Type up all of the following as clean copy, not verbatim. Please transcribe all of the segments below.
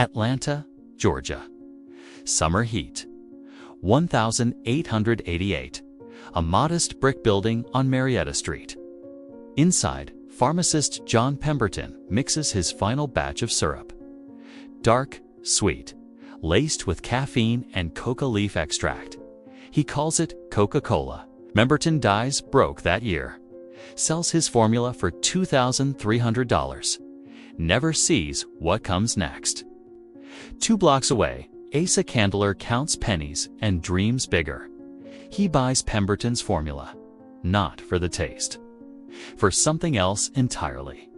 Atlanta, Georgia. Summer heat. 1888. A modest brick building on Marietta Street. Inside, pharmacist John Pemberton mixes his final batch of syrup. Dark, sweet, laced with caffeine and coca leaf extract. He calls it Coca-Cola. Pemberton dies broke that year. Sells his formula for $2,300. Never sees what comes next. 2 blocks away, Asa Candler counts pennies and dreams bigger. He buys Pemberton's formula, not for the taste, for something else entirely.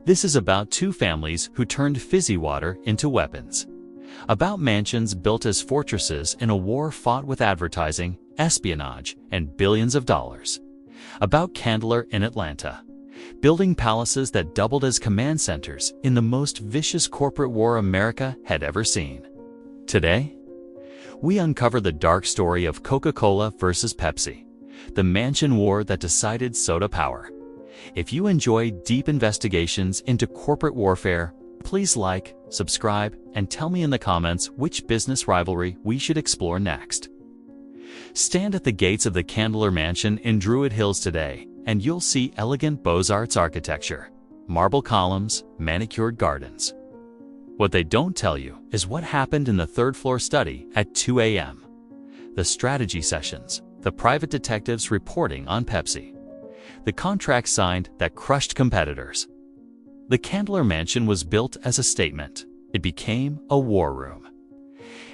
This is about 2 families who turned fizzy water into weapons. About mansions built as fortresses in a war fought with advertising, espionage, and billions of dollars. About Candler in Atlanta, building palaces that doubled as command centers in the most vicious corporate war America had ever seen. Today, we uncover the dark story of Coca-Cola versus Pepsi, the mansion war that decided soda power. If you enjoy deep investigations into corporate warfare, please like, subscribe, and tell me in the comments which business rivalry we should explore next. Stand at the gates of the Candler Mansion in Druid Hills today, and you'll see elegant Beaux-Arts architecture, marble columns, manicured gardens. What they don't tell you is what happened in the 3rd floor study at 2 a.m. The strategy sessions, the private detectives reporting on Pepsi, the contract signed that crushed competitors. The Candler Mansion was built as a statement. It became a war room.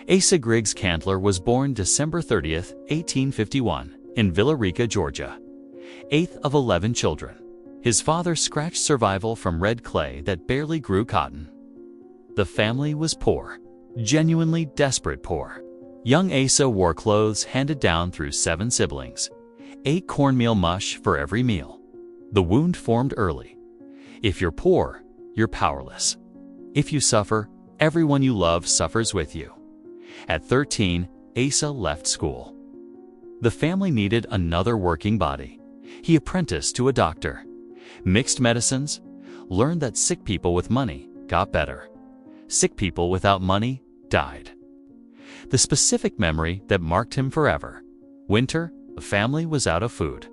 Asa Griggs Candler was born December 30, 1851, in Villa Rica, Georgia. 8th of 11 children. His father scratched survival from red clay that barely grew cotton. The family was poor, genuinely desperate poor. Young Asa wore clothes handed down through 7 siblings, ate cornmeal mush for every meal. The wound formed early. If you're poor, you're powerless. If you suffer, everyone you love suffers with you. At 13, Asa left school. The family needed another working body. He apprenticed to a doctor, mixed medicines, learned that sick people with money got better. Sick people without money died. The specific memory that marked him forever. Winter, the family was out of food.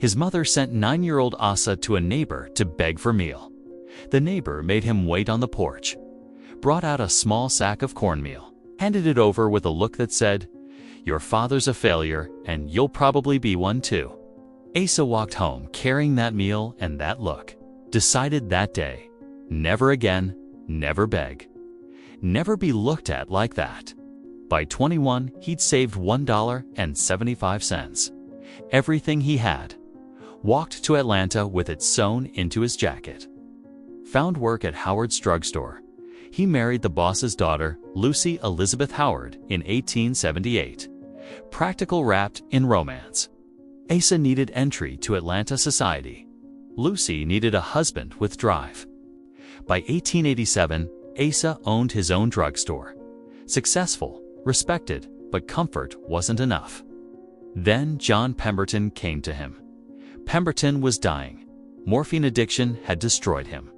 His mother sent 9-year-old Asa to a neighbor to beg for meal. The neighbor made him wait on the porch, brought out a small sack of cornmeal, handed it over with a look that said, "Your father's a failure, and you'll probably be one too." Asa walked home carrying that meal and that look. Decided that day, never again, never beg. Never be looked at like that. By 21, he'd saved $1.75. Everything he had. Walked to Atlanta with it sewn into his jacket. Found work at Howard's drugstore. He married the boss's daughter, Lucy Elizabeth Howard, in 1878. Practical wrapped in romance. Asa needed entry to Atlanta society. Lucy needed a husband with drive. By 1887, Asa owned his own drugstore. Successful, respected, but comfort wasn't enough. Then John Pemberton came to him. Pemberton was dying. Morphine addiction had destroyed him.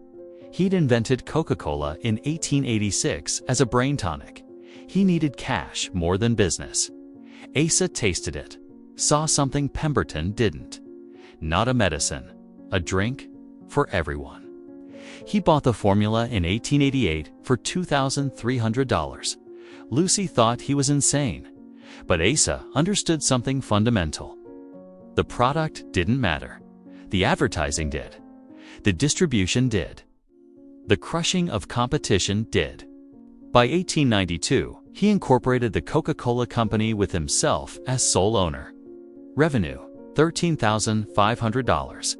He'd invented Coca-Cola in 1886 as a brain tonic. He needed cash more than business. Asa tasted it, saw something Pemberton didn't. Not a medicine, a drink for everyone. He bought the formula in 1888 for $2,300. Lucy thought he was insane, but Asa understood something fundamental. The product didn't matter. The advertising did. The distribution did. The crushing of competition did. By 1892, he incorporated the Coca-Cola Company with himself as sole owner. Revenue, $13,500.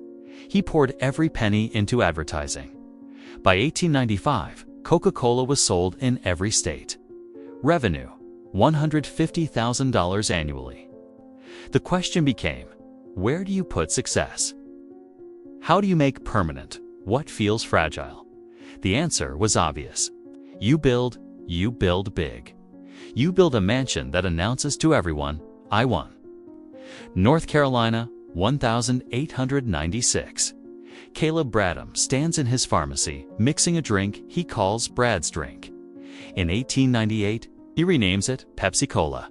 He poured every penny into advertising. By 1895, Coca-Cola was sold in every state. Revenue, $150,000 annually. The question became, where do you put success? How do you make permanent what feels fragile? The answer was obvious. You build big. You build a mansion that announces to everyone, "I won." North Carolina, 1896. Caleb Bradham stands in his pharmacy mixing a drink he calls Brad's drink. In 1898, he renames it Pepsi-Cola.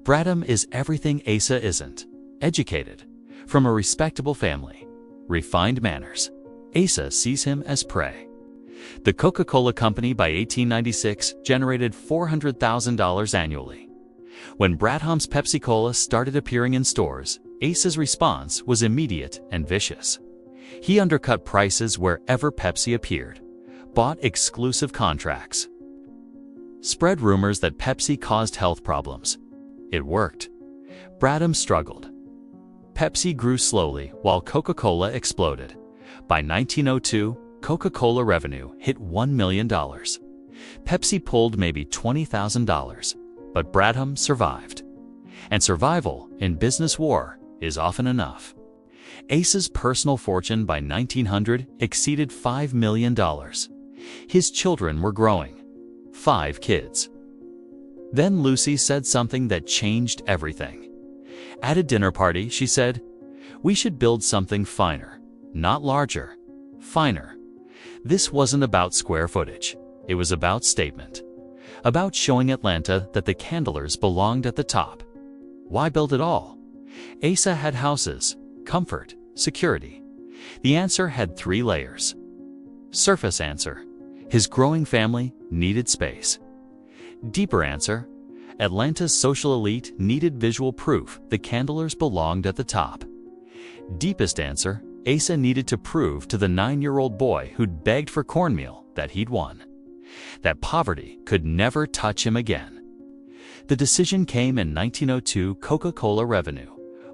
Bradham is everything Asa isn't. Educated, from a respectable family, refined manners. Asa sees him as prey. The Coca-Cola Company by 1896 generated $400,000 annually. When Bradham's Pepsi-Cola started appearing in stores, Asa's response was immediate and vicious. He undercut prices wherever Pepsi appeared, bought exclusive contracts, spread rumors that Pepsi caused health problems. It worked. Bradham struggled. Pepsi grew slowly while Coca-Cola exploded. By 1902, Coca-Cola revenue hit $1 million. Pepsi pulled maybe $20,000, but Bradham survived. And survival in business war is often enough. Asa's personal fortune by 1900 exceeded $5 million. His children were growing. 5 kids. Then Lucy said something that changed everything. At a dinner party, she said, "We should build something finer, not larger, finer." This wasn't about square footage. It was about statement. About showing Atlanta that the Candlers belonged at the top. Why build it all? Asa had houses, comfort, security. The answer had 3 layers. Surface answer: his growing family needed space. Deeper answer: Atlanta's social elite needed visual proof the Candlers belonged at the top. Deepest answer: Asa needed to prove to the 9-year-old boy who'd begged for cornmeal that he'd won. That poverty could never touch him again. The decision came in 1902. Coca-Cola revenue,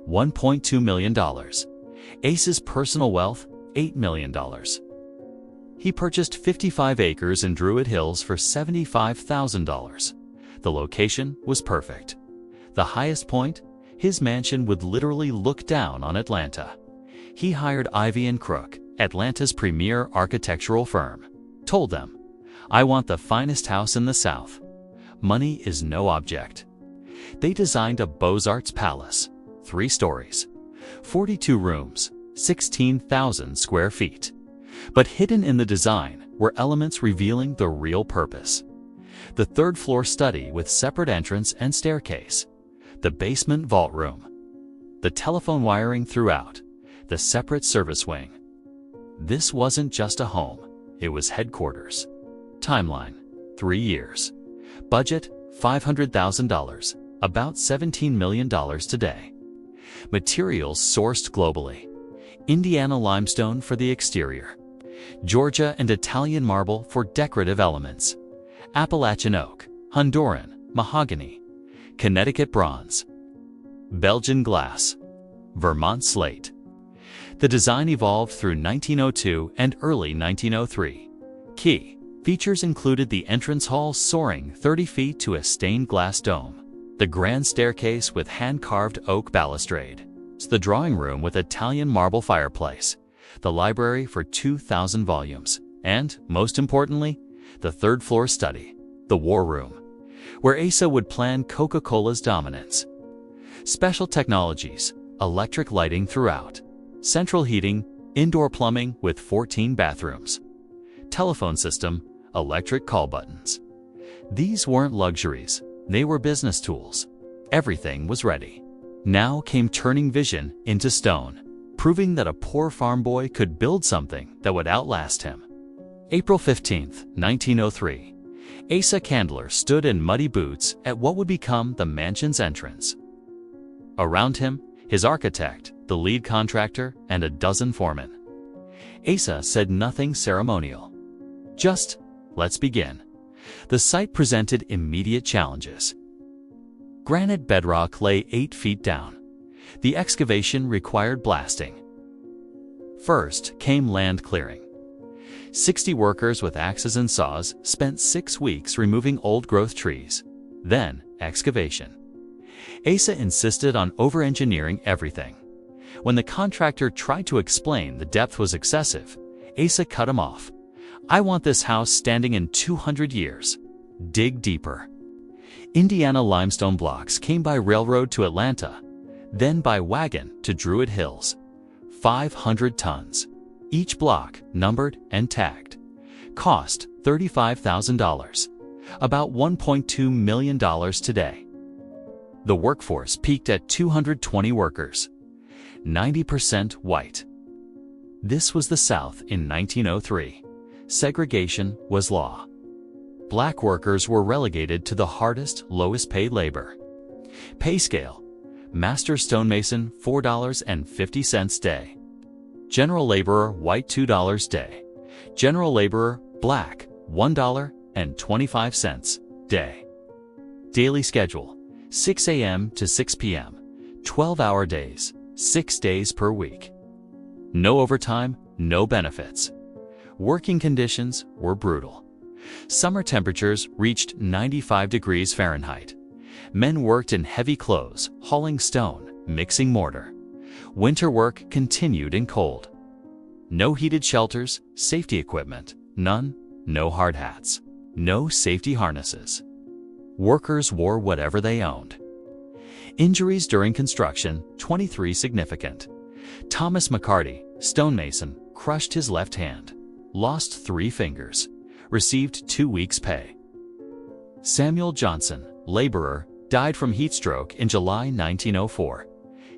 $1.2 million. Asa's personal wealth, $8 million. He purchased 55 acres in Druid Hills for $75,000. The location was perfect. The highest point, his mansion would literally look down on Atlanta. He hired Ivy & Crook, Atlanta's premier architectural firm. Told them, "I want the finest house in the South. Money is no object." They designed a Beaux-Arts palace, 3 stories, 42 rooms, 16,000 square feet. But hidden in the design were elements revealing the real purpose. The 3rd-floor study with separate entrance and staircase, the basement vault room, the telephone wiring throughout, the separate service wing. This wasn't just a home, it was headquarters. Timeline: 3 years. Budget: $500,000, about $17 million today. Materials sourced globally. Indiana limestone for the exterior. Georgia and Italian marble for decorative elements. Appalachian oak, Honduran, mahogany. Connecticut bronze. Belgian glass. Vermont slate. The design evolved through 1902 and early 1903. Key features included the entrance hall soaring 30 feet to a stained glass dome, the grand staircase with hand-carved oak balustrade, the drawing room with Italian marble fireplace, the library for 2,000 volumes, and, most importantly, the 3rd-floor study, the war room, where Asa would plan Coca-Cola's dominance. Special technologies, electric lighting throughout, central heating, indoor plumbing with 14 bathrooms, telephone system, electric call buttons. These weren't luxuries, they were business tools. Everything was ready. Now came turning vision into stone, proving that a poor farm boy could build something that would outlast him. April 15, 1903. Asa Candler stood in muddy boots at what would become the mansion's entrance. Around him, his architect, the lead contractor, and a dozen foremen. Asa said nothing ceremonial. Just, "Let's begin." The site presented immediate challenges. Granite bedrock lay 8 feet down. The excavation required blasting. First came land clearing. 60 workers with axes and saws spent 6 weeks removing old-growth trees. Then, excavation. Asa insisted on over-engineering everything. When the contractor tried to explain the depth was excessive, Asa cut him off. "I want this house standing in 200 years. Dig deeper." Indiana limestone blocks came by railroad to Atlanta, then by wagon to Druid Hills. 500 tons. Each block numbered and tagged. Cost $35,000. about $1.2 million today. The workforce peaked at 220 workers, 90% white. This was the South in 1903. Segregation was law. Black workers were relegated to the hardest, lowest-paid labor. Pay scale: master stonemason $4.50 day, general laborer white $2 day, general laborer black $1.25 day. Daily schedule: 6 a.m. to 6 p.m., 12-hour days, 6 days per week. No overtime, no benefits. Working conditions were brutal. Summer temperatures reached 95 degrees Fahrenheit. Men worked in heavy clothes, hauling stone, mixing mortar. Winter work continued in cold. No heated shelters, safety equipment, none, no hard hats, no safety harnesses. Workers wore whatever they owned. Injuries during construction, 23 significant. Thomas McCarty, stonemason, crushed his left hand, lost 3 fingers, received 2 weeks' pay. Samuel Johnson, laborer, died from heat stroke in July 1904.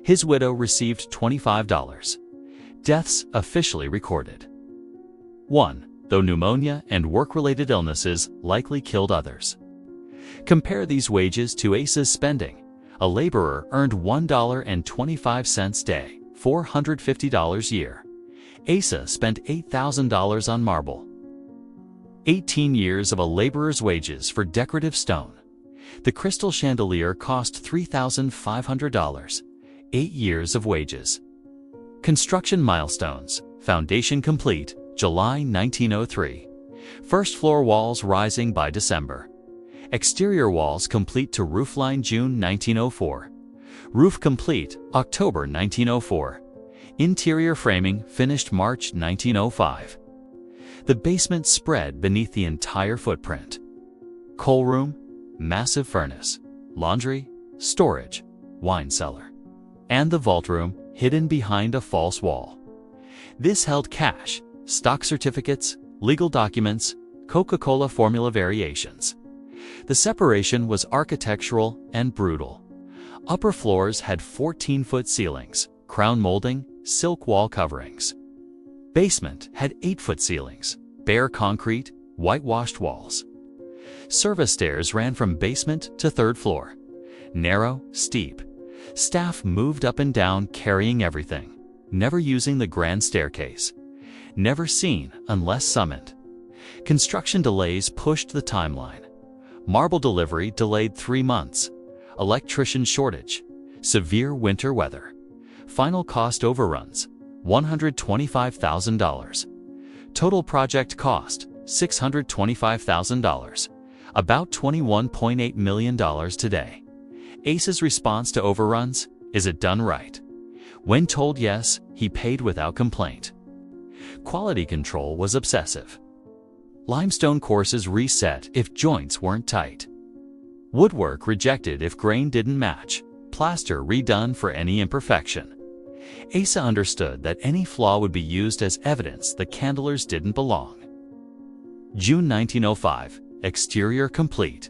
His widow received $25. Deaths officially recorded. 1. Though pneumonia and work-related illnesses likely killed others. Compare these wages to Asa's spending. A laborer earned $1.25 day, $450 year. Asa spent $8,000 on marble. 18 years of a laborer's wages for decorative stone. The crystal chandelier cost $3,500. 8 years of wages. Construction milestones: foundation complete, July 1903. First floor walls rising by December. Exterior walls complete to roofline June 1904. Roof complete, October 1904. Interior framing finished March 1905. The basement spread beneath the entire footprint. Coal room, massive furnace, laundry, storage, wine cellar, and the vault room hidden behind a false wall. This held cash, stock certificates, legal documents, Coca-Cola formula variations. The separation was architectural and brutal. Upper floors had 14-foot ceilings, crown molding, silk wall coverings. Basement had 8-foot ceilings, bare concrete, whitewashed walls. Service stairs ran from basement to 3rd floor. Narrow, steep. Staff moved up and down carrying everything, never using the grand staircase. Never seen unless summoned. Construction delays pushed the timeline. Marble delivery delayed 3 months. Electrician shortage. Severe winter weather. Final cost overruns, $125,000. Total project cost, $625,000. About $21.8 million today. Asa's response to overruns: is it done right? When told yes, he paid without complaint. Quality control was obsessive. Limestone courses reset if joints weren't tight. Woodwork rejected if grain didn't match. Plaster redone for any imperfection. Asa understood that any flaw would be used as evidence the candlers didn't belong. June 1905, exterior complete.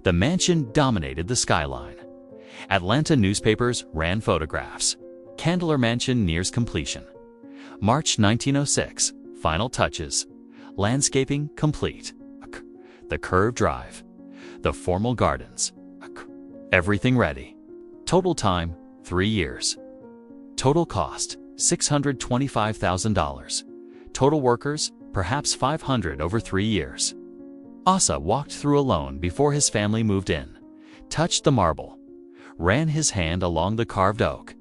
The mansion dominated the skyline. Atlanta newspapers ran photographs. Candler Mansion nears completion. March 1906, final touches. Landscaping complete. The curved drive. The formal gardens. Everything ready. Total time, 3 years. Total cost, $625,000. Total workers, perhaps 500 over 3 years. Asa walked through alone before his family moved in, touched the marble, ran his hand along the carved oak,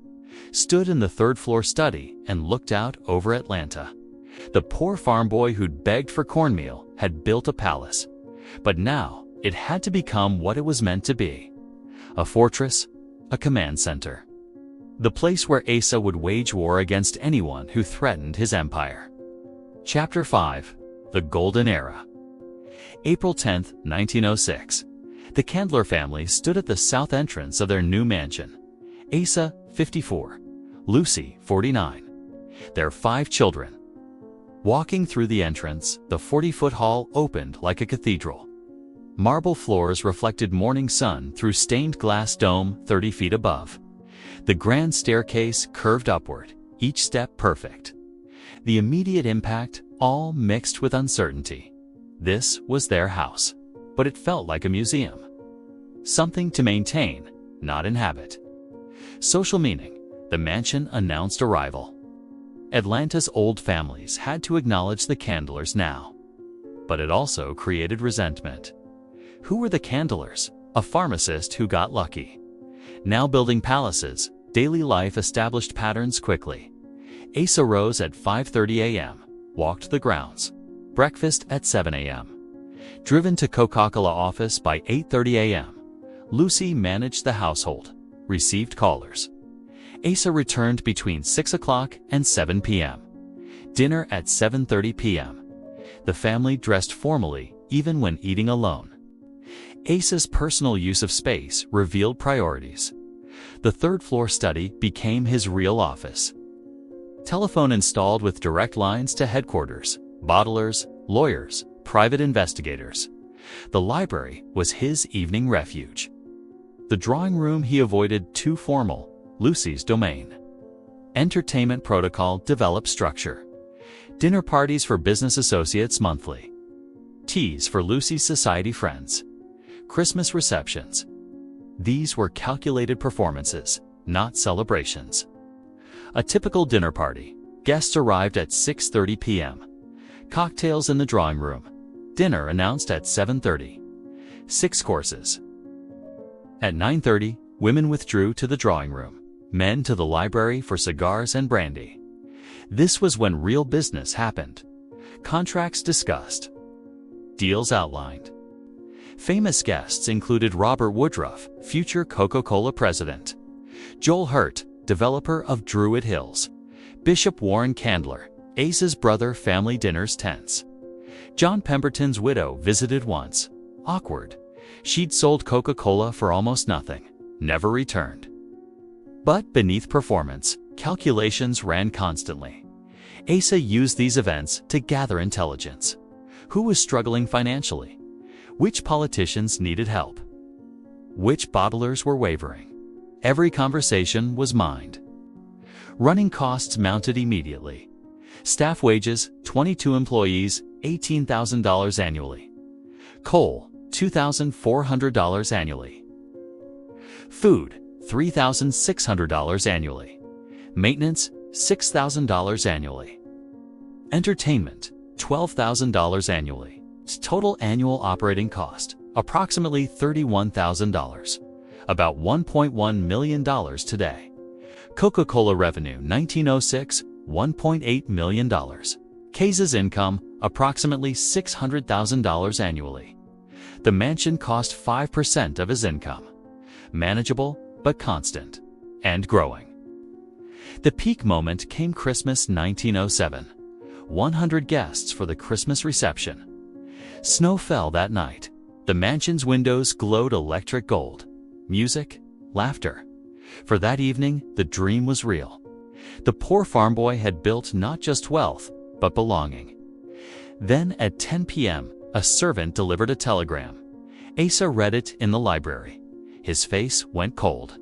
stood in the 3rd floor study and looked out over Atlanta. The poor farm boy who'd begged for cornmeal had built a palace, but now it had to become what it was meant to be: a fortress, a command center. The place where Asa would wage war against anyone who threatened his empire. Chapter 5: The Golden Era. April 10, 1906. The Candler family stood at the south entrance of their new mansion. Asa, 54. Lucy, 49. Their 5 children. Walking through the entrance, the 40-foot hall opened like a cathedral. Marble floors reflected morning sun through stained glass dome 30 feet above. The grand staircase curved upward, each step perfect. The immediate impact, all mixed with uncertainty. This was their house, but it felt like a museum. Something to maintain, not inhabit. Social meaning: the mansion announced arrival. Atlanta's old families had to acknowledge the Candlers now. But it also created resentment. Who were the Candlers? A pharmacist who got lucky. Now building palaces, daily life established patterns quickly. Asa rose at 5:30 a.m., walked the grounds. Breakfast at 7 a.m. Driven to Coca-Cola office by 8:30 a.m. Lucy managed the household, received callers. Asa returned between 6 o'clock and 7 p.m. Dinner at 7:30 p.m. The family dressed formally even when eating alone. Asa's personal use of space revealed priorities. The third-floor study became his real office. Telephone installed with direct lines to headquarters, bottlers, lawyers, private investigators. The library was his evening refuge. The drawing room he avoided too formal, Lucy's domain. Entertainment protocol developed structure. Dinner parties for business associates monthly. Teas for Lucy's society friends. Christmas receptions. These were calculated performances, not celebrations. A typical dinner party. Guests arrived at 6:30 p.m. Cocktails in the drawing room. Dinner announced at 7:30. 6 courses. At 9:30, women withdrew to the drawing room, men to the library for cigars and brandy. This was when real business happened. Contracts discussed. Deals outlined. Famous guests included Robert Woodruff, future Coca-Cola president; Joel Hurt, developer of Druid Hills; Bishop Warren Candler, Asa's brother. Family dinners tense. John Pemberton's widow visited once. Awkward. She'd sold Coca-Cola for almost nothing, never returned. But beneath performance, calculations ran constantly. Asa used these events to gather intelligence. Who was struggling financially? Which politicians needed help? Which bottlers were wavering? Every conversation was mined. Running costs mounted immediately. Staff wages, 22 employees, $18,000 annually. Coal, $2,400 annually. Food, $3,600 annually. Maintenance, $6,000 annually. Entertainment, $12,000 annually. Total annual operating cost, approximately $31,000. About $1.1 million today. Coca-Cola revenue 1906, $1.8 million. Case's income, approximately $600,000 annually. The mansion cost 5% of his income. Manageable, but constant. And growing. The peak moment came Christmas 1907. 100 guests for the Christmas reception. Snow fell that night. The mansion's windows glowed electric gold. Music, laughter. For that evening, the dream was real. The poor farm boy had built not just wealth, but belonging. Then at 10 p.m., a servant delivered a telegram. Asa read it in the library. His face went cold.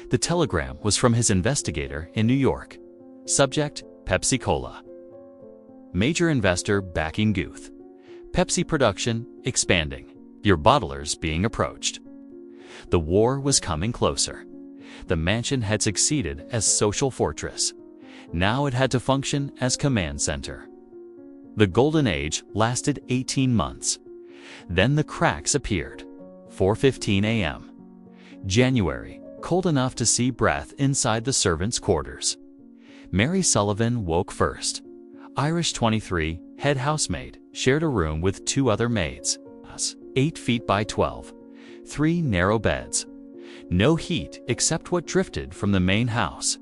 The telegram was from his investigator in New York. Subject, Pepsi-Cola. Major investor backing Guth. Pepsi production expanding. Your bottlers being approached. The war was coming closer. The mansion had succeeded as social fortress. Now it had to function as command center. The golden age lasted 18 months. Then the cracks appeared. 4:15 a.m. January, cold enough to see breath inside the servants' quarters. Mary Sullivan woke first. Irish 23, head housemaid, shared a room with 2 other maids. 8 feet by 12. 3 narrow beds. No heat except what drifted from the main house.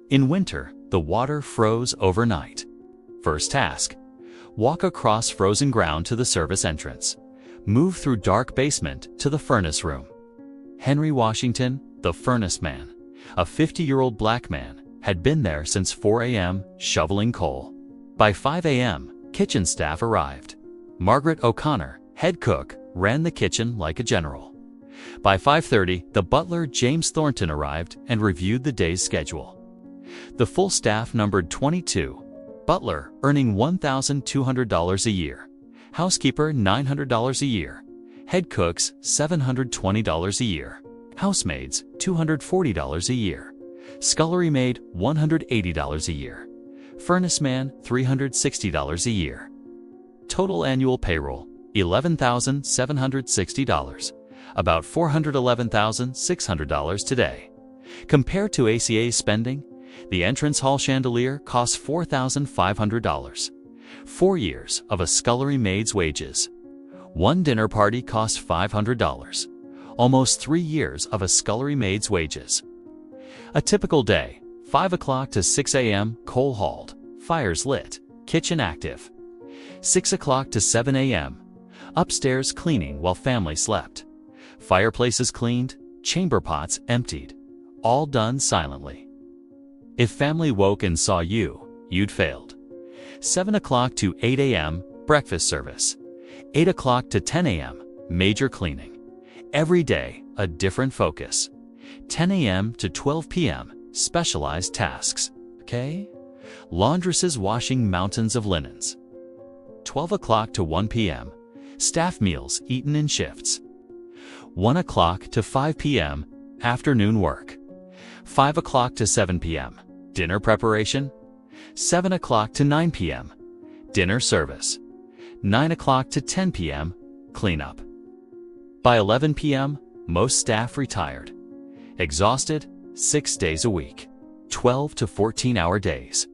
In winter, the water froze overnight. First task: walk across frozen ground to the service entrance. Move through dark basement to the furnace room. Henry Washington, the furnace man, a 50-year-old black man, had been there since 4 a.m. shoveling coal. By 5 a.m., kitchen staff arrived. Margaret O'Connor, head cook, ran the kitchen like a general. By 5:30, the butler James Thornton arrived and reviewed the day's schedule. The full staff numbered 22. Butler, earning $1,200 a year. Housekeeper, $900 a year. Head cooks, $720 a year. Housemaids, $240 a year. Scullery maid, $180 a year. Furnace man, $360 a year. Total annual payroll, $11,760, about $411,600 today. Compared to ACA's spending, the entrance hall chandelier costs $4,500. 4 years of a scullery maid's wages. One dinner party costs $500. Almost 3 years of a scullery maid's wages. A typical day, 5 o'clock to 6 a.m., coal hauled, fires lit, kitchen active. 6 o'clock to 7 a.m., upstairs cleaning while family slept. Fireplaces cleaned, chamber pots emptied, all done silently. If family woke and saw you, you'd failed. 7 o'clock to 8 a.m., breakfast service. 8 o'clock to 10 a.m., major cleaning. Every day, a different focus. 10 a.m. to 12 p.m., specialized tasks. Okay? Laundresses washing mountains of linens. 12 o'clock to 1 p.m., staff meals eaten in shifts. 1 o'clock to 5 p.m., afternoon work. 5 o'clock to 7 p.m., dinner preparation. 7 o'clock to 9 p.m., dinner service. 9 o'clock to 10 p.m., cleanup. By 11 p.m., most staff retired. Exhausted, 6 days a week, 12 to 14-hour days.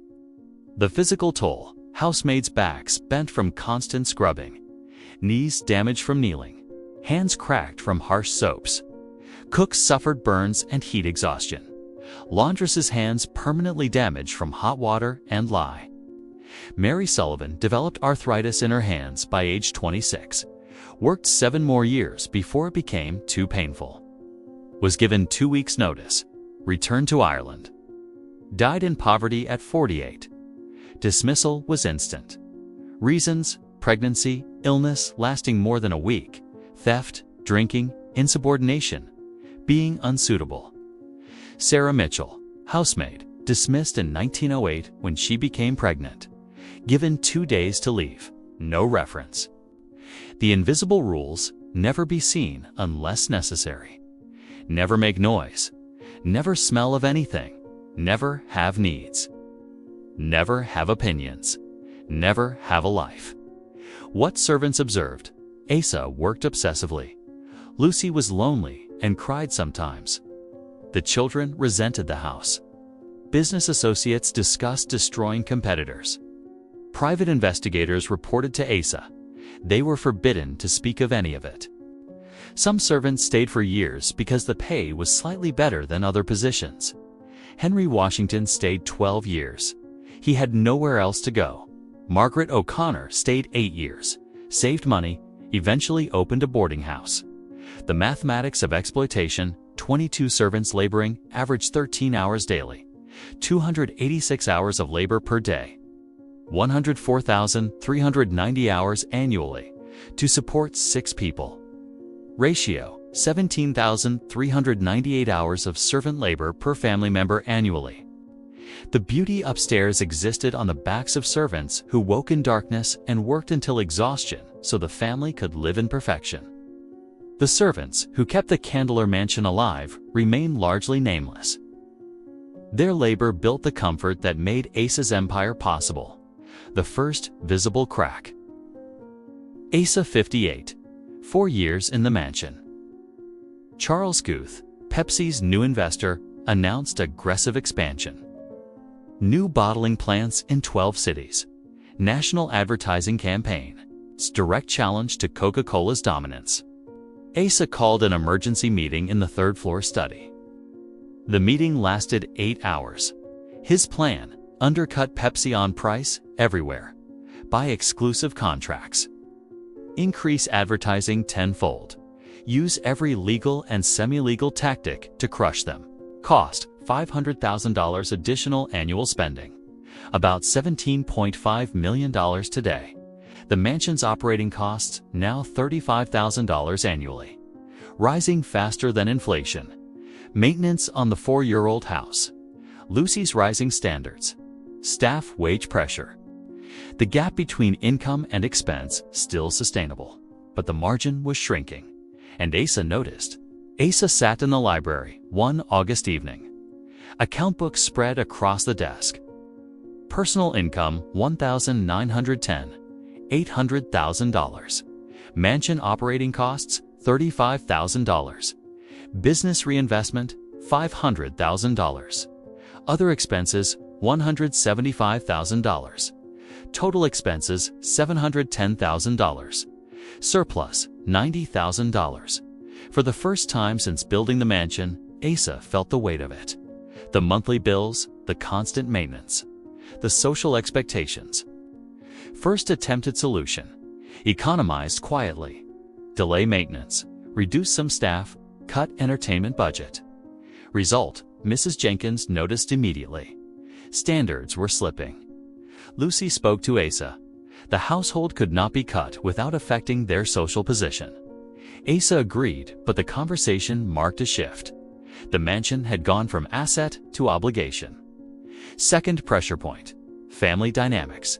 The physical toll, housemaids' backs bent from constant scrubbing, knees damaged from kneeling, hands cracked from harsh soaps. Cooks suffered burns and heat exhaustion. Laundresses' hands permanently damaged from hot water and lye. Mary Sullivan developed arthritis in her hands by age 26, worked 7 more years before it became too painful. Was given 2 weeks' notice, returned to Ireland. Died in poverty at 48. Dismissal was instant. Reasons: pregnancy, illness lasting more than a week, theft, drinking, insubordination, being unsuitable. Sarah Mitchell, housemaid, dismissed in 1908 when she became pregnant. Given 2 days to leave, no reference. The invisible rules: never be seen unless necessary. Never make noise. Never smell of anything. Never have needs. Never have opinions. Never have a life. What servants observed: Asa worked obsessively. Lucy was lonely and cried sometimes. The children resented the house. Business associates discussed destroying competitors. Private investigators reported to Asa. They were forbidden to speak of any of it. Some servants stayed for years because the pay was slightly better than other positions. Henry Washington stayed 12 years. He had nowhere else to go. Margaret O'Connor stayed 8 years, saved money, eventually opened a boarding house. The mathematics of exploitation: 22 servants laboring, average 13 hours daily, 286 hours of labor per day, 104,390 hours annually, to support 6 people. Ratio: 17,398 hours of servant labor per family member annually. The beauty upstairs existed on the backs of servants who woke in darkness and worked until exhaustion so the family could live in perfection. The servants who kept the Candler mansion alive remain largely nameless. Their labor built the comfort that made Asa's empire possible. The first visible crack. Asa 58, 4 years in the mansion. Charles Guth, Pepsi's new investor, announced aggressive expansion. New bottling plants in 12 cities. National advertising campaign. Direct challenge to Coca-Cola's dominance. Asa called an emergency meeting in the 3rd floor study. The meeting lasted 8 hours. His plan: undercut Pepsi on price everywhere. Buy exclusive contracts. Increase advertising tenfold. Use every legal and semi-legal tactic to crush them. Cost: $500,000 additional annual spending. About $17.5 million today. The mansion's operating costs now $35,000 annually, rising faster than inflation. Maintenance on the 4-year-old house. Lucy's rising standards. Staff wage pressure. The gap between income and expense still sustainable, but the margin was shrinking, and Asa noticed. Asa sat in the library one August evening. Account books spread across the desk. Personal income $1,910, $800,000. Mansion operating costs $35,000. Business reinvestment $500,000. Other expenses $175,000. Total expenses $710,000. Surplus $90,000. For the first time since building the mansion, Asa felt the weight of it. The monthly bills, the constant maintenance, the social expectations. First attempted solution: economized quietly, delay maintenance, reduce some staff, cut entertainment budget. Result: Mrs. Jenkins noticed immediately. Standards were slipping. Lucy spoke to Asa. The household could not be cut without affecting their social position. Asa agreed, but the conversation marked a shift. The mansion had gone from asset to obligation. Second pressure point: family dynamics.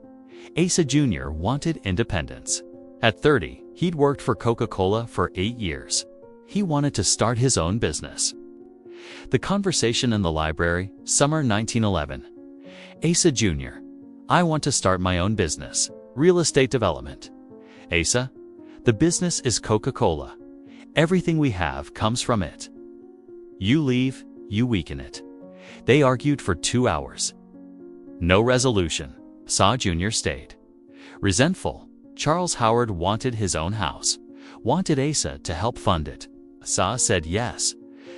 Asa Jr. wanted independence. At 30, he'd worked for Coca-Cola for 8 years. He wanted to start his own business. The conversation in the library, summer 1911. Asa Jr. I want to start my own business, real estate development. Asa, the business is Coca-Cola. Everything we have comes from it. You leave, you weaken it. They argued for 2 hours. No resolution. Asa Jr. stayed. Resentful, Charles Howard wanted his own house, wanted Asa to help fund it. Asa said yes,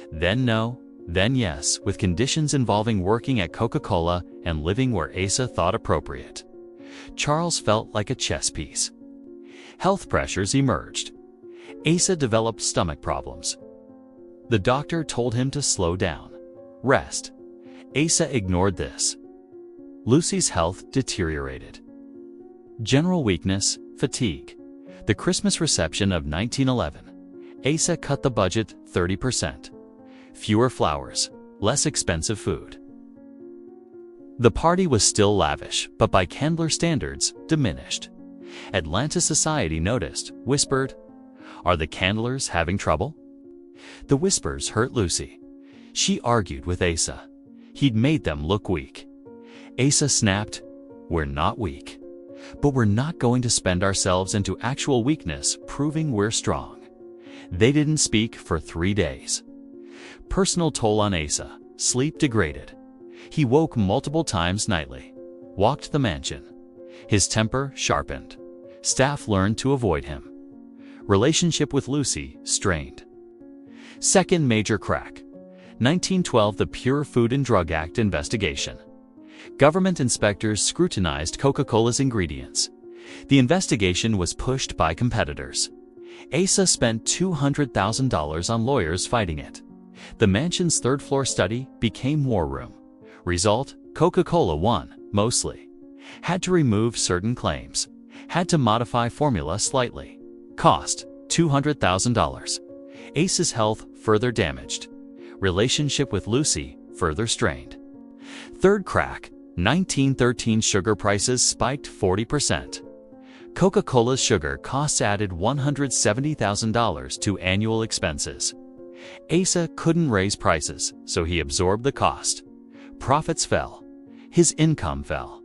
then no, then yes, with conditions involving working at Coca-Cola and living where Asa thought appropriate. Charles felt like a chess piece. Health pressures emerged. Asa developed stomach problems. The doctor told him to slow down, rest. Asa ignored this. Lucy's health deteriorated. General weakness, fatigue. The Christmas reception of 1911. Asa cut the budget 30%. Fewer flowers, less expensive food. The party was still lavish, but by Candler standards, diminished. Atlanta society noticed, whispered, "Are the Candlers having trouble?" The whispers hurt Lucy. She argued with Asa. He'd made them look weak. Asa snapped, "We're not weak, but we're not going to spend ourselves into actual weakness proving we're strong." They didn't speak for 3 days. Personal toll on Asa. Sleep degraded. He woke multiple times nightly. Walked the mansion. His temper sharpened. Staff learned to avoid him. Relationship with Lucy strained. Second major crack. 1912, the Pure Food and Drug Act investigation. Government inspectors scrutinized Coca-Cola's ingredients. The investigation was pushed by competitors. Asa spent $200,000 on lawyers fighting it. The mansion's third-floor study became war room. Result: Coca-Cola won, mostly. Had to remove certain claims. Had to modify formula slightly. Cost: $200,000. Asa's health further damaged. Relationship with Lucy further strained. Third crack. 1913, sugar prices spiked 40%. Coca-Cola's sugar costs added $170,000 to annual expenses. Asa couldn't raise prices, so he absorbed the cost. Profits fell. His income fell.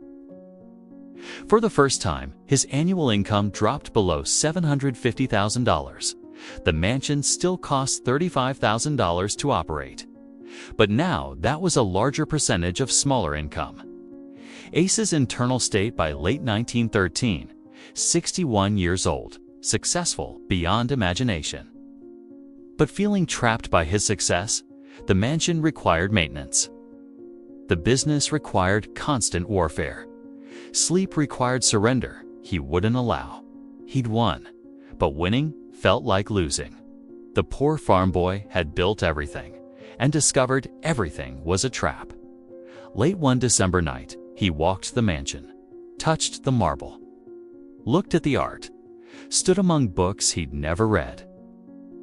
For the first time, his annual income dropped below $750,000. The mansion still cost $35,000 to operate. But now that was a larger percentage of smaller income. Asa's internal state by late 1913, 61 years old, successful beyond imagination. But feeling trapped by his success, the mansion required maintenance. The business required constant warfare. Sleep required surrender he wouldn't allow. He'd won, but winning felt like losing. The poor farm boy had built everything and discovered everything was a trap. Late one December night, he walked the mansion, touched the marble. looked at the art, stood among books he'd never read.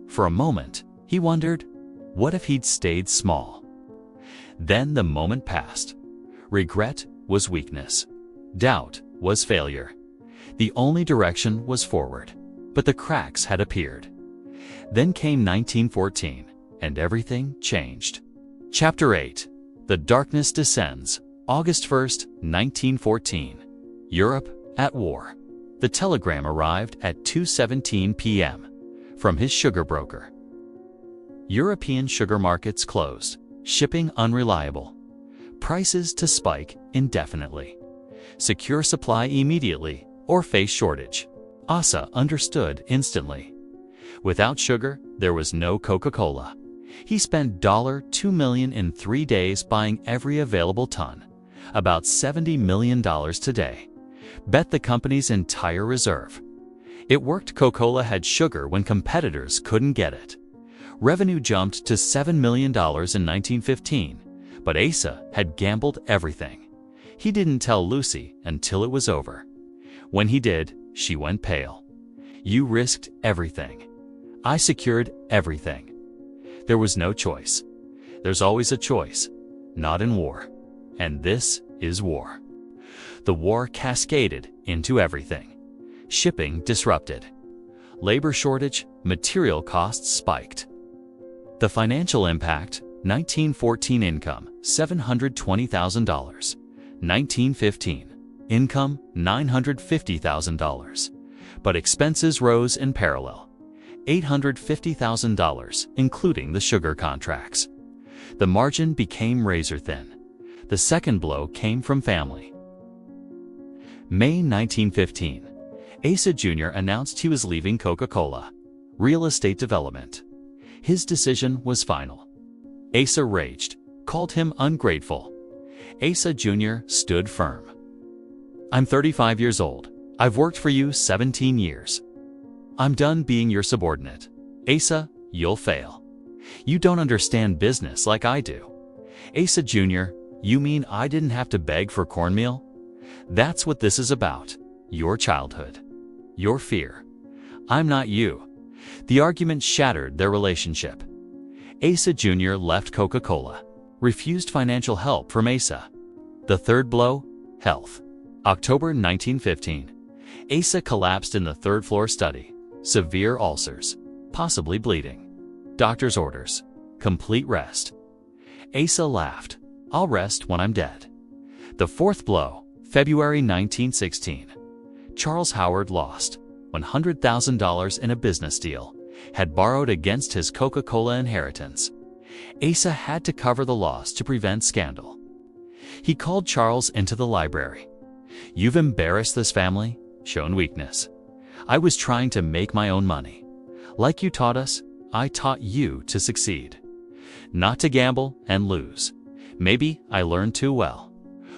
For a moment, he wondered, what if he'd stayed small? Then the moment passed. Regret was weakness. Doubt was failure. The only direction was forward, but the cracks had appeared. Then came 1914, and everything changed. Chapter 8. The Darkness Descends. August 1st, 1914. Europe at war. The telegram arrived at 2:17 p.m. from his sugar broker. European sugar markets closed, shipping unreliable. Prices to spike indefinitely. Secure supply immediately or face shortage. Asa understood instantly. Without sugar, there was no Coca-Cola. He spent $2 million in 3 days buying every available ton, about $70 million today. Bet the company's entire reserve. It worked. Coca-Cola had sugar when competitors couldn't get it. Revenue jumped to $7 million in 1915, but Asa had gambled everything. He didn't tell Lucy until it was over. When he did, she went pale. You risked everything. I secured everything. There was no choice. There's always a choice, not in war. And this is war. The war cascaded into everything. Shipping disrupted. Labor shortage, material costs spiked. The financial impact: 1914 income, $720,000. 1915 income, $950,000. But expenses rose in parallel. $850,000, including the sugar contracts. The margin became razor thin. The second blow came from family. May 1915. Asa Jr. announced he was leaving Coca-Cola. Real estate development. His decision was final. Asa raged, called him ungrateful. Asa Jr. stood firm. I'm 35 years old. I've worked for you 17 years. I'm done being your subordinate. Asa, you'll fail. You don't understand business like I do. Asa Jr., you mean I didn't have to beg for cornmeal? That's what this is about. Your childhood. Your fear. I'm not you. The argument shattered their relationship. Asa Jr. left Coca-Cola. Refused financial help from Asa. The third blow? Health. October 1915. Asa collapsed in the third-floor study. Severe ulcers. Possibly bleeding. Doctor's orders. Complete rest. Asa laughed. I'll rest when I'm dead. The fourth blow. February 1916. Charles Howard lost $100,000 in a business deal. Had borrowed against his Coca-Cola inheritance. Asa had to cover the loss to prevent scandal. He called Charles into the library. You've embarrassed this family, shown weakness. I was trying to make my own money. Like you taught us, I taught you to succeed. Not to gamble and lose. Maybe I learned too well.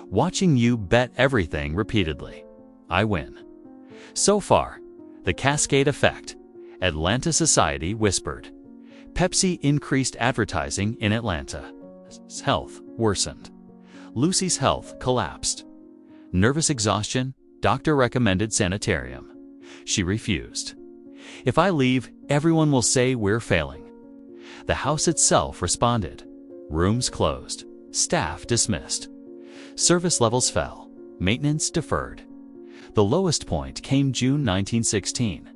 Watching you bet everything repeatedly. I win. So far, the cascade effect. Atlanta Society whispered. Pepsi increased advertising in Atlanta. Health worsened. Lucy's health collapsed. Nervous exhaustion, doctor recommended sanitarium. She refused. If I leave, everyone will say we're failing. The house itself responded. Rooms closed. Staff dismissed. Service levels fell. Maintenance deferred. The lowest point came June 1916.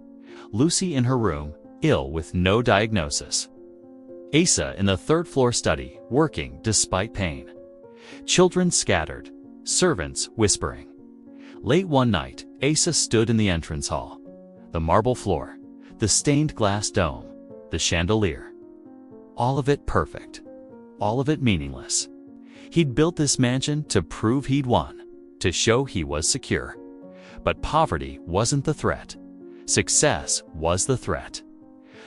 Lucy in her room, ill with no diagnosis. Asa in the third-floor study, working despite pain. Children scattered. Servants whispering. Late one night, Asa stood in the entrance hall. The marble floor, the stained glass dome, the chandelier. All of it perfect. All of it meaningless. He'd built this mansion to prove he'd won, to show he was secure. But poverty wasn't the threat. Success was the threat.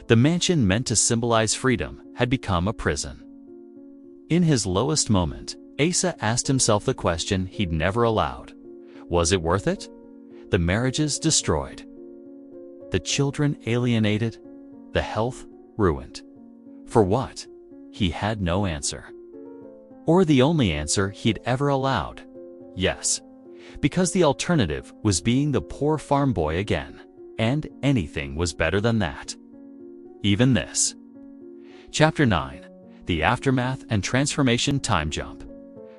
The mansion meant to symbolize freedom had become a prison. In his lowest moment, Asa asked himself the question he'd never allowed. Was it worth it? The marriages destroyed. The children alienated. The health ruined. For what? He had no answer. Or the only answer he'd ever allowed. Yes, Because the alternative was being the poor farm boy again, and anything was better than that. Even this. Chapter 9. The Aftermath and Transformation Time Jump.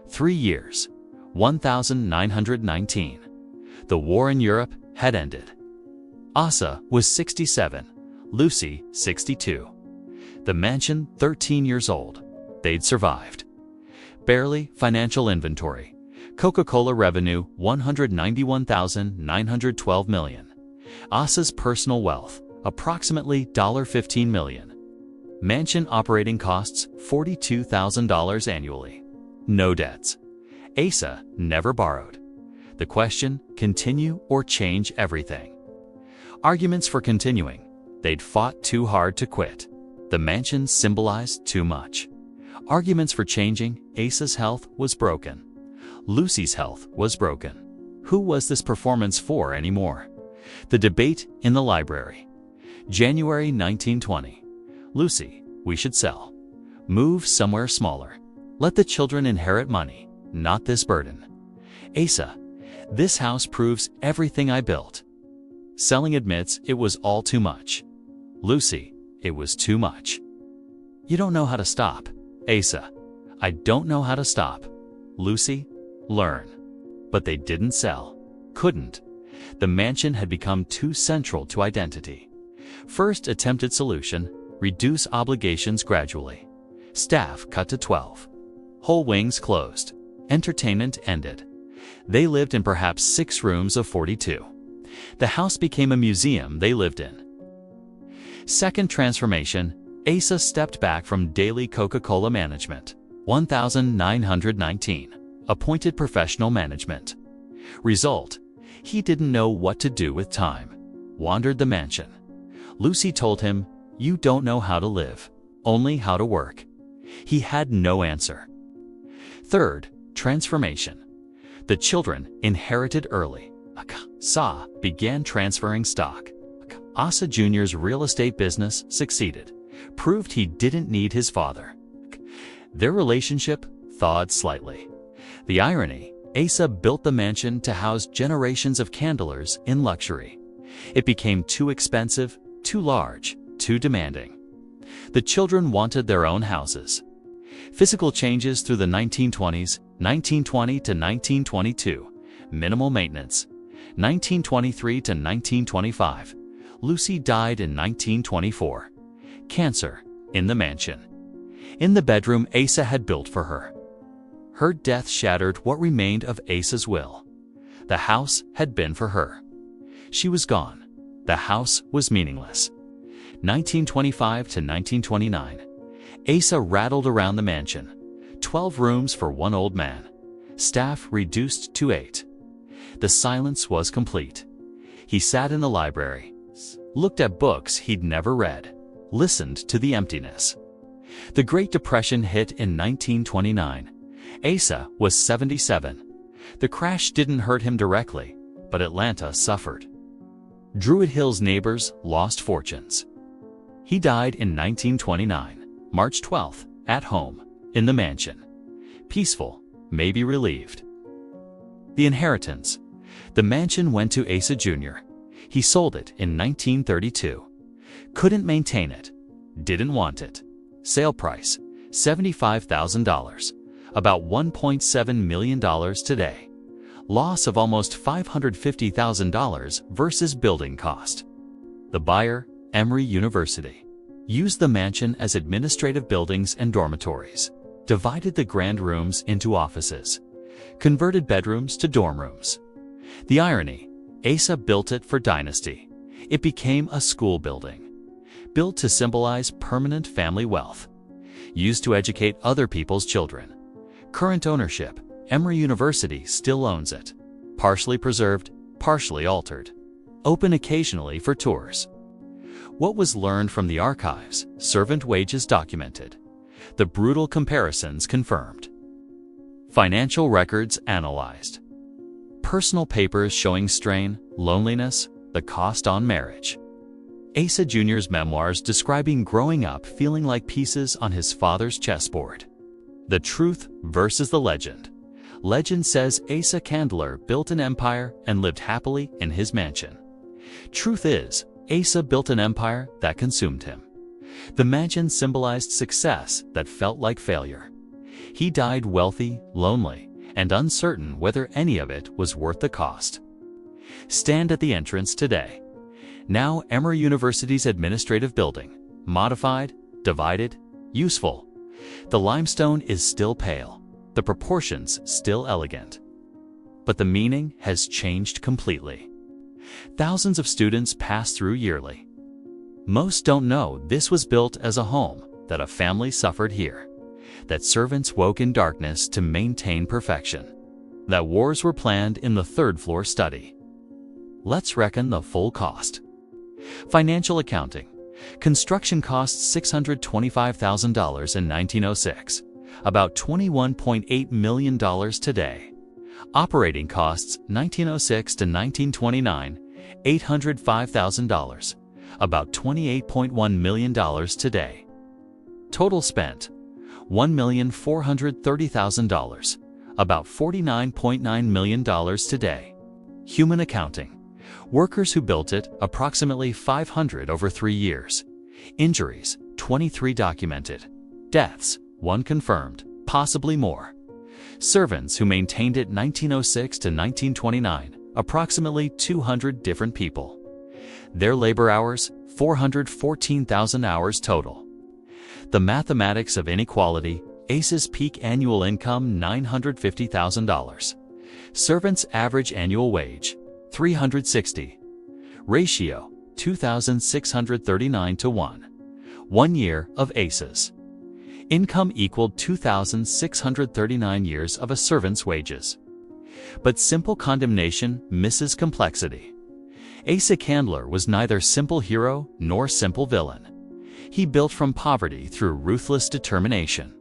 3 years. 1919. The war in Europe had ended. Asa was 67, Lucy 62. The mansion 13 years old. They'd survived. Barely financial inventory. Coca-Cola revenue $191,912 million. Asa's personal wealth approximately $15 million. Mansion operating costs $42,000 annually. No debts. Asa never borrowed. The question, continue or change everything? Arguments for continuing. They'd fought too hard to quit. The mansion symbolized too much. Arguments for changing. Asa's health was broken. Lucy's health was broken. Who was this performance for anymore? The debate in the library. January 1920. Lucy, we should sell. Move somewhere smaller. Let the children inherit money, not this burden. Asa, this house proves everything I built. Selling admits it was all too much. Lucy, it was too much. You don't know how to stop. Asa, I don't know how to stop. Lucy, learn. But they didn't sell. Couldn't. The mansion had become too central to identity. First attempted solution, reduce obligations gradually. Staff cut to 12. Whole wings closed. Entertainment ended. They lived in perhaps 6 rooms of 42. The house became a museum they lived in. Second transformation, Asa stepped back from daily Coca-Cola management. 1919. Appointed professional management. Result, he didn't know what to do with time. Wandered the mansion. Lucy told him, you don't know how to live, only how to work. He had no answer. Third, transformation. The children inherited early. Asa began transferring stock. Asa Jr.'s real estate business succeeded, proved he didn't need his father. Their relationship thawed slightly. The irony, Asa built the mansion to house generations of candlers in luxury. It became too expensive, too large, too demanding. The children wanted their own houses. Physical changes through the 1920s, 1920 to 1922, minimal maintenance. 1923 to 1925, Lucy died in 1924. Cancer, in the mansion. In the bedroom Asa had built for her. Her death shattered what remained of Asa's will. The house had been for her. She was gone. The house was meaningless. 1925 to 1929. Asa rattled around the mansion. 12 rooms for one old man. Staff reduced to 8. The silence was complete. He sat in the library, looked at books he'd never read, listened to the emptiness. The Great Depression hit in 1929. Asa was 77. The crash didn't hurt him directly, but Atlanta suffered. Druid Hill's neighbors lost fortunes. He died in 1929, March 12th, at home, in the mansion. Peaceful, maybe relieved. The inheritance. The mansion went to Asa Jr. He sold it in 1932. Couldn't maintain it. Didn't want it. Sale price, $75,000. About $1.7 million today. Loss of almost $550,000 versus building cost. The buyer, Emory University. Used the mansion as administrative buildings and dormitories. Divided the grand rooms into offices. Converted bedrooms to dorm rooms. The irony, Asa built it for dynasty. It became a school building. Built to symbolize permanent family wealth. Used to educate other people's children. Current ownership, Emory University still owns it. Partially preserved, partially altered. Open occasionally for tours. What was learned from the archives, servant wages documented. The brutal comparisons confirmed. Financial records analyzed. Personal papers showing strain, loneliness, the cost on marriage. Asa Jr.'s memoirs describing growing up feeling like pieces on his father's chessboard. The truth versus the legend. Legend says Asa Candler built an empire and lived happily in his mansion. Truth is, Asa built an empire that consumed him. The mansion symbolized success that felt like failure. He died wealthy, lonely, and uncertain whether any of it was worth the cost. Stand at the entrance today. Now Emory University's administrative building, modified, divided, useful. The limestone is still pale, the proportions still elegant. But the meaning has changed completely. Thousands of students pass through yearly. Most don't know this was built as a home, that a family suffered here, that servants woke in darkness to maintain perfection, that wars were planned in the third-floor study. Let's reckon the full cost. Financial accounting. Construction costs $625,000 in 1906, about $21.8 million today. Operating costs 1906 to 1929, $805,000, about $28.1 million today. Total spent, $1,430,000, about $49.9 million today. Human accounting. Workers who built it, approximately 500 over 3 years. Injuries, 23 documented. Deaths, 1 confirmed, possibly more. Servants who maintained it 1906 to 1929, approximately 200 different people. Their labor hours, 414,000 hours total. The mathematics of inequality. Asa's peak annual income, $950,000. Servants' average annual wage, $360. Ratio, 2,639 to 1. 1 year of Asa's income equaled 2,639 years of a servant's wages. But simple condemnation misses complexity. Asa Candler was neither simple hero nor simple villain. He built from poverty through ruthless determination,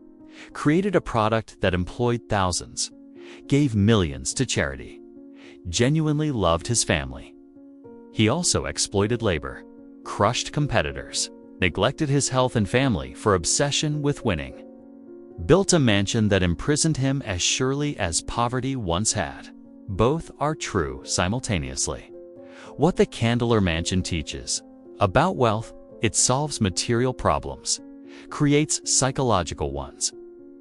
created a product that employed thousands, gave millions to charity, genuinely loved his family. He also exploited labor, crushed competitors, neglected his health and family for obsession with winning, built a mansion that imprisoned him as surely as poverty once had. Both are true simultaneously. What the Candler Mansion teaches about wealth: it solves material problems, creates psychological ones.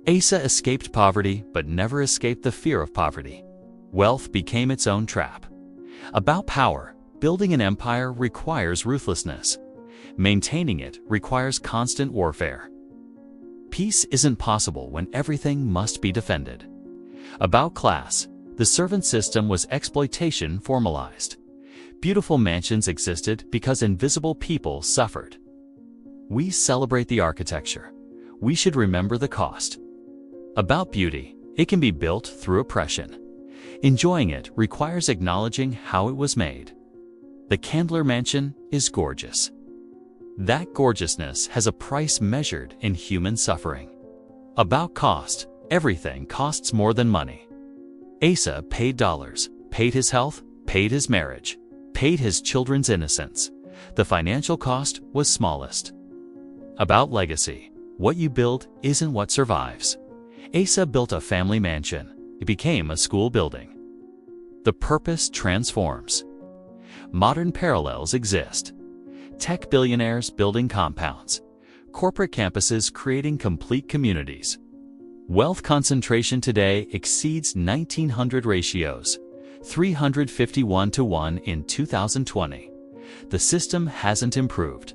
Asa escaped poverty but never escaped the fear of poverty. Wealth became its own trap. About power: building an empire requires ruthlessness. Maintaining it requires constant warfare. Peace isn't possible when everything must be defended. About class: the servant system was exploitation formalized. Beautiful mansions existed because invisible people suffered. We celebrate the architecture. We should remember the cost. About beauty: it can be built through oppression. Enjoying it requires acknowledging how it was made. The Candler Mansion is gorgeous. That gorgeousness has a price measured in human suffering. About cost: everything costs more than money. Asa paid dollars, paid his health, paid his marriage, paid his children's innocence. The financial cost was smallest. About legacy: what you build isn't what survives. Asa built a family mansion. It became a school building. The purpose transforms. Modern parallels exist. Tech billionaires building compounds, corporate campuses creating complete communities. Wealth concentration today exceeds 1,900 ratios, 351 to 1 in 2020. The system hasn't improved.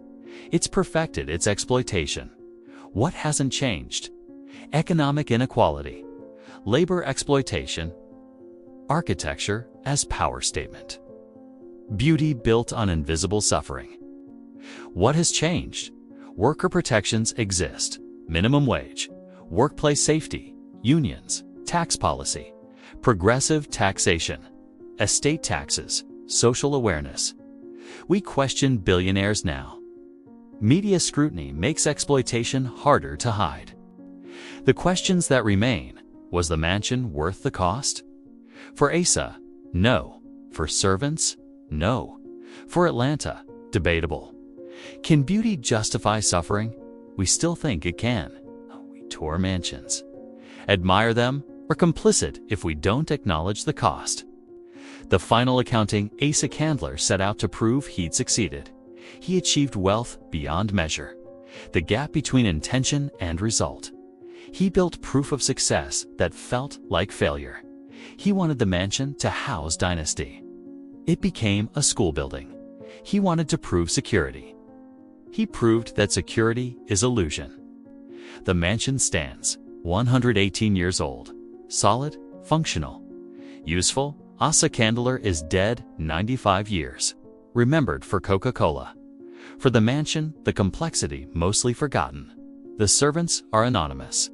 It's perfected its exploitation. What hasn't changed? Economic inequality, labor exploitation, architecture as power statement, beauty built on invisible suffering. What has changed? Worker protections exist: minimum wage, workplace safety, unions, tax policy, progressive taxation, estate taxes, social awareness. We question billionaires now. Media scrutiny makes exploitation harder to hide. The questions that remain: was the mansion worth the cost? For Asa, no. For servants, no. For Atlanta, debatable. Can beauty justify suffering? We still think it can. We tour mansions. Admire them, or complicit if we don't acknowledge the cost. The final accounting Asa Candler set out to prove he'd succeeded. He achieved wealth beyond measure, the gap between intention and result. He built proof of success that felt like failure. He wanted the mansion to house dynasty. It became a school building. He wanted to prove security. He proved that security is illusion. The mansion stands, 118 years old, solid, functional, useful. Asa Candler is dead 95 years, remembered for Coca-Cola. For the mansion, the complexity mostly forgotten. The servants are anonymous,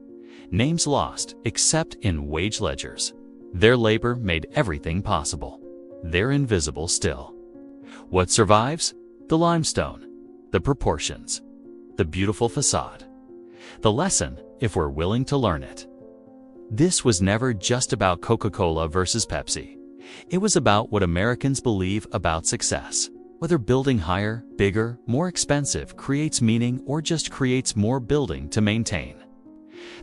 names lost except in wage ledgers. Their labor made everything possible. They're invisible still. What survives? The limestone, the proportions, the beautiful facade. The lesson, if we're willing to learn it. This was never just about Coca-Cola versus Pepsi. It was about what Americans believe about success. Whether building higher, bigger, more expensive creates meaning or just creates more building to maintain.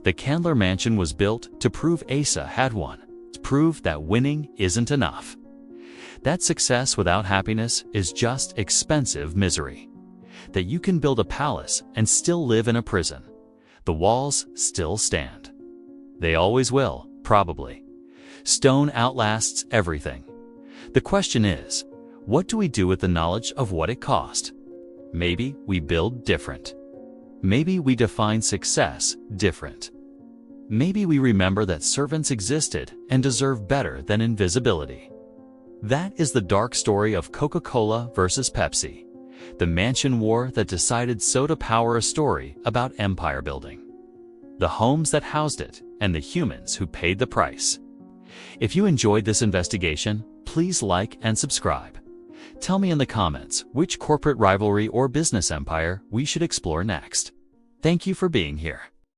The Candler Mansion was built to prove Asa had won, to prove that winning isn't enough. That success without happiness is just expensive misery. That you can build a palace and still live in a prison. The walls still stand. They always will, probably. Stone outlasts everything. The question is, what do we do with the knowledge of what it cost? Maybe we build different. Maybe we define success different. Maybe we remember that servants existed and deserve better than invisibility. That is the dark story of Coca-Cola versus Pepsi, the mansion war that decided soda power, a story about empire building. The homes that housed it and the humans who paid the price. If you enjoyed this investigation, please like and subscribe. Tell me in the comments which corporate rivalry or business empire we should explore next. Thank you for being here.